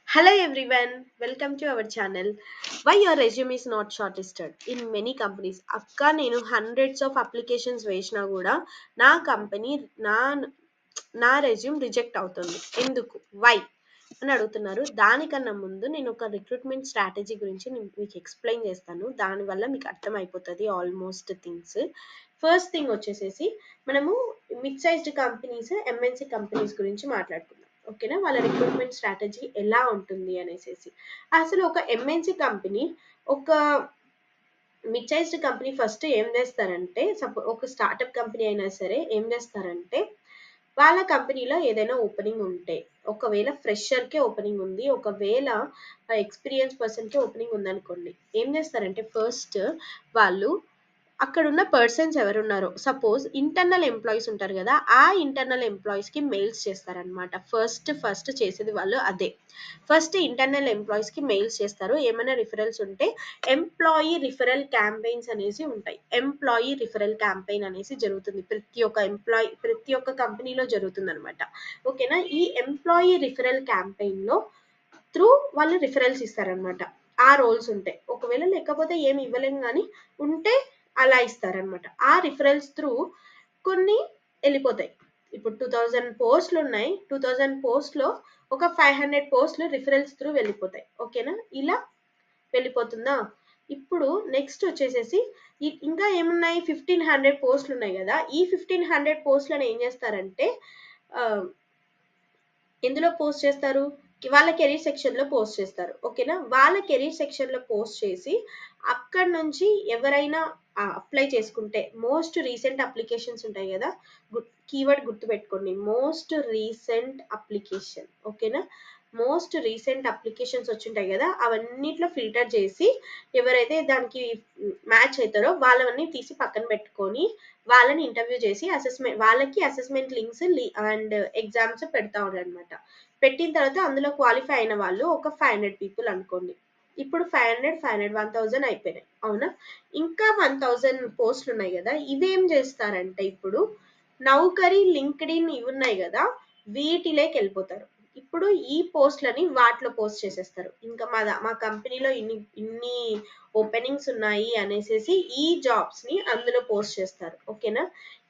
Hello everyone, welcome to our channel. Why your resume is not shortlisted in many companies. అక్క నేను hundreds of applications వేసినా కూడా నా company నా నా రెజ్యూమ్ రిజెక్ట్ అవుతుంది. ఎందుకు? వై అని అడుగుతున్నారు. దానికన్నా ముందు నేను ఒక రిక్రూట్మెంట్ స్ట్రాటజీ గురించి మీకు ఎక్స్ప్లెయిన్ చేస్తాను. దానివల్ల మీకు అర్థమైపోతుంది ఆల్మోస్ట్ థింగ్స్. ఫస్ట్ థింగ్ వచ్చేసేసి మనము mid sized companies, MNC companies గురించి మాట్లాడుకుందాం. ఓకేనా? వాళ్ళ రిక్రూట్మెంట్ స్ట్రాటజీ ఎలా ఉంటుంది అనేసి. అసలు ఒక ఎంఎన్సి కంపెనీ, ఒక మిడ్ సైజ్డ్ కంపెనీ ఫస్ట్ ఏం చేస్తారంటే, ఒక స్టార్టప్ కంపెనీ అయినా సరే ఏం చేస్తారంటే, వాళ్ళ కంపెనీలో ఏదైనా ఓపెనింగ్ ఉంటే, ఒకవేళ ఫ్రెషర్కే ఓపెనింగ్ ఉంది, ఒకవేళ ఎక్స్పీరియన్స్ పర్సన్కే ఓపెనింగ్ ఉందనుకోండి, ఏం చేస్తారంటే ఫస్ట్ వాళ్ళు అక్కడున్న పర్సన్స్ ఎవరున్నారో, సపోజ్ ఇంటర్నల్ ఎంప్లాయీస్ ఉంటారు కదా, ఆ ఇంటర్నల్ ఎంప్లాయీస్కి మెయిల్స్ చేస్తారనమాట. ఫస్ట్ చేసేది వాళ్ళు అదే. ఫస్ట్ ఇంటర్నల్ ఎంప్లాయీస్కి మెయిల్స్ చేస్తారు. ఏమైనా రిఫరల్స్ ఉంటే ఎంప్లాయీ రిఫరల్ క్యాంపెయిన్స్ అనేసి ఉంటాయి. ఎంప్లాయీ రిఫరల్ క్యాంపెయిన్ అనేసి జరుగుతుంది ప్రతి ఒక్క కంపెనీలో జరుగుతుంది అనమాట. ఓకేనా? ఈ ఎంప్లాయీ రిఫరల్ క్యాంపెయిన్లో త్రూ వాళ్ళు రిఫరల్స్ ఇస్తారనమాట. ఆ రోల్స్ ఉంటాయి. ఒకవేళ లేకపోతే ఏమి ఇవ్వలేం కానీ ఉంటే అలా ఇస్తారనమాట. ఆ రిఫరల్స్ త్రూ కొన్ని వెళ్ళిపోతాయి. ఇప్పుడు 2000 పోస్టులు ఉన్నాయి. 2000 పోస్ట్లో ఒక 500 పోస్టులు రిఫరల్స్ త్రూ వెళ్ళిపోతాయి. ఓకేనా? ఇలా వెళ్ళిపోతుందా? ఇప్పుడు నెక్స్ట్ వచ్చేసేసి ఇంకా ఏమున్నాయి, 1500 పోస్టులు ఉన్నాయి కదా. ఈ 1500 పోస్టులను ఏం చేస్తారంటే ఎందులో పోస్ట్ చేస్తారు? వాళ్ళ కెరీర్ సెక్షన్లో పోస్ట్ చేస్తారు. ఓకేనా? వాళ్ళ కెరీర్ సెక్షన్లో పోస్ట్ చేసి అక్కడ నుంచి ఎవరైనా అప్లై చేసుకుంటే, మోస్ట్ రీసెంట్ అప్లికేషన్స్ ఉంటాయి కదా, కీవర్డ్ గుర్తుపెట్టుకోండి, మోస్ట్ రీసెంట్ అప్లికేషన్. ఓకేనా? మోస్ట్ రీసెంట్ అప్లికేషన్స్ వచ్చింటాయి కదా, అవన్నిట్లో ఫిల్టర్ చేసి ఎవరైతే దానికి మ్యాచ్ అవుతారో వాళ్ళవన్నీ తీసి పక్కన పెట్టుకొని వాళ్ళని ఇంటర్వ్యూ చేసి వాళ్ళకి అసెస్మెంట్ లింక్స్ అండ్ ఎగ్జామ్స్ పెడతా అనమాట. పెట్టిన తర్వాత అందులో క్వాలిఫై అయిన వాళ్ళు ఒక 500 పీపుల్ అనుకోండి. ఇప్పుడు 1000 అయిపోయినాయి. అవునా? ఇంకా 1000 పోస్టులు ఉన్నాయి కదా, ఇవేం చేస్తారంటే ఇప్పుడు నౌకరీ, లింక్డ్ఇన్ ఇవి ఉన్నాయి కదా, వీటిలోకి వెళ్ళిపోతారు. ఇప్పుడు ఈ పోస్టులని వాటిలో పోస్ట్ చేసేస్తారు. ఇంకా మా కంపెనీలో ఇన్ని ఓపెనింగ్స్ ఉన్నాయి అనేసి ఈ జాబ్స్ ని అందులో పోస్ట్ చేస్తారు. ఓకేనా?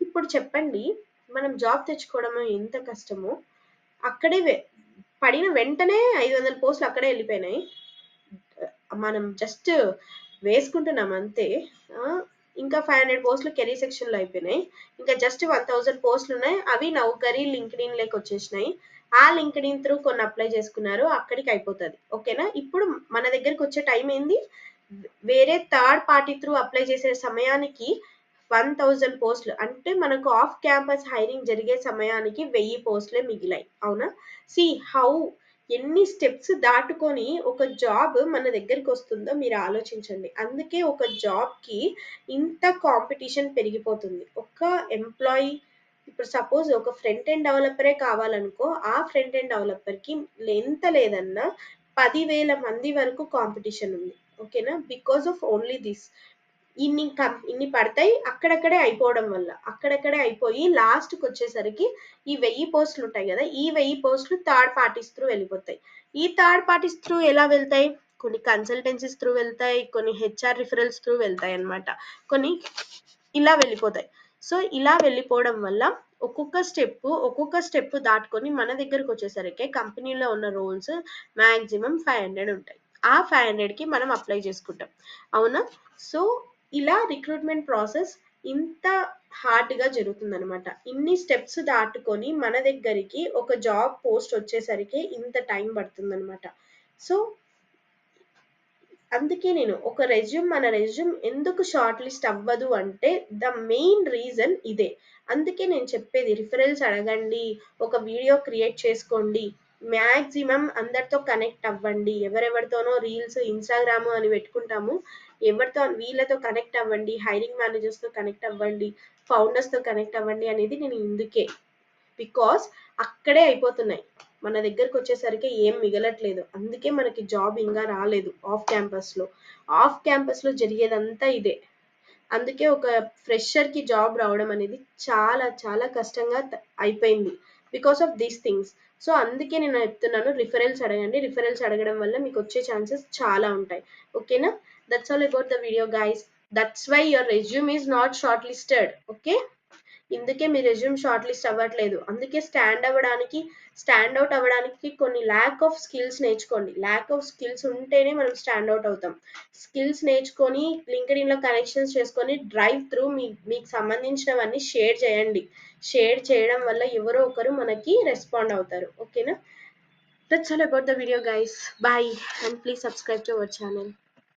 ఇప్పుడు చెప్పండి, మనం జాబ్ తెచ్చుకోవడం ఎంత కష్టమో. అక్కడే పడిన వెంటనే 500 పోస్టులు అక్కడే వెళ్ళిపోయినాయి. మనం జస్ట్ వేసుకుంటున్నాం అంతే. ఇంకా 500 పోస్టులు కెరీర్ సెక్షన్లో అయిపోయినాయి. ఇంకా జస్ట్ 1000 పోస్టులు ఉన్నాయి. అవి నౌకరీ, లింక్డ్ఇన్ లేక వచ్చేసినాయి. ఆ లింక్డ్ఇన్ త్రూ కొన్ని అప్లై చేసుకున్నారు, అక్కడికి అయిపోతుంది. ఓకేనా? ఇప్పుడు మన దగ్గరికి వచ్చే టైం ఏంది? వేరే థర్డ్ పార్టీ త్రూ అప్లై చేసే సమయానికి 1000 పోస్టులు అంటే మనకు ఆఫ్ క్యాంపస్ హైరింగ్ జరిగే సమయానికి 1000 పోస్టులే మిగిలాయి. అవునా? హౌ ఎన్ని స్టెప్స్ దాటుకొని ఒక జాబ్ మన దగ్గరికి వస్తుందో మీరు ఆలోచించండి. అందుకే ఒక జాబ్కి ఇంత కాంపిటీషన్ పెరిగిపోతుంది. ఒక ఎంప్లాయీ ఇప్పుడు సపోజ్ ఒక ఫ్రంట్ ఎండ్ డెవలపరే కావాలనుకో, ఆ ఫ్రంట్ ఎండ్ డెవలపర్కి ఎంత లేదన్నా 10,000 మంది వరకు కాంపిటీషన్ ఉంది. ఓకేనా? Because of only this. ఇన్ని పడతాయి అక్కడక్కడే అయిపోవడం వల్ల. అక్కడక్కడే అయిపోయి లాస్ట్కి వచ్చేసరికి ఈ 1000 పోస్టులు ఉంటాయి కదా, ఈ 1000 పోస్టులు థర్డ్ పార్టీస్ త్రూ వెళ్ళిపోతాయి. ఈ థర్డ్ పార్టీస్ త్రూ ఎలా వెళ్తాయి? కొన్ని కన్సల్టెన్సీస్ త్రూ వెళ్తాయి, కొన్ని హెచ్ఆర్ రిఫరల్స్ త్రూ వెళ్తాయి అన్నమాట. కొన్ని ఇలా వెళ్ళిపోతాయి. సో ఇలా వెళ్ళిపోవడం వల్ల ఒక్కొక్క స్టెప్ దాటుకొని మన దగ్గరకు వచ్చేసరికి కంపెనీలో ఉన్న రోల్స్ మాక్సిమం 500 ఉంటాయి. ఆ 500కి మనం అప్లై చేసుకుంటాం. అవునా? సో ఇలా రిక్రూట్మెంట్ ప్రాసెస్ ఇంత హార్డ్గా జరుగుతుందనమాట. ఇన్ని స్టెప్స్ దాటుకొని మన దగ్గరికి ఒక జాబ్ పోస్ట్ వచ్చేసరికి ఇంత టైం పడుతుందనమాట. సో అందుకే నేను మన రెజ్యూమ్ ఎందుకు షార్ట్ లిస్ట్ అవ్వదు అంటే ద మెయిన్ రీజన్ ఇదే. అందుకే నేను చెప్పేది, రిఫరెన్స్ అడగండి, ఒక వీడియో క్రియేట్ చేసుకోండి, మ్యాక్సిమం అందరితో కనెక్ట్ అవ్వండి. ఎవరెవరితోనో రీల్స్, ఇన్స్టాగ్రామ్ అని పెట్టుకుంటాము, వీళ్ళతో కనెక్ట్ అవ్వండి, హైరింగ్ మేనేజర్స్తో కనెక్ట్ అవ్వండి, ఫౌండర్స్తో కనెక్ట్ అవ్వండి అనేది నేను ఇందుకే. బికాస్ అక్కడే అయిపోతున్నాయి, మన దగ్గరకు వచ్చేసరికి ఏం మిగలట్లేదు. అందుకే మనకి జాబ్ ఇంకా రాలేదు. ఆఫ్ క్యాంపస్లో జరిగేదంతా ఇదే. అందుకే ఒక ఫ్రెషర్కి జాబ్ రావడం అనేది చాలా చాలా కష్టంగా అయిపోయింది. Because of these things. So అందుకే నేను చెప్తున్నాను, రిఫరెన్స్ అడగండి. రిఫరెన్స్ అడగడం వల్ల మీకు వచ్చే ఛాన్సెస్ చాలా ఉంటాయి. ఓకేనా? That's all about the video guys. That's why your resume is not shortlisted. Okay, ఇందుకే మీ రెజ్యూమ్ షార్ట్ లిస్ట్ అవ్వట్లేదు. అందుకే స్టాండ్ అవుట్ అవ్వడానికి కొన్ని ల్యాక్ ఆఫ్ స్కిల్స్ నేర్చుకోండి. ల్యాక్ ఆఫ్ స్కిల్స్ ఉంటేనే మనం స్టాండ్ అవుట్ అవుతాం. స్కిల్స్ నేర్చుకొని లింక్డ్ఇన్ లో కనెక్షన్స్ చేసుకొని డ్రైవ్ త్రూ మీకు సంబంధించినవన్నీ షేర్ చేయండి. షేర్ చేయడం వల్ల ఎవరో ఒకరు మనకి రెస్పాండ్ అవుతారు. ఓకేనా? That's all about the video guys. Bye and please subscribe to our channel.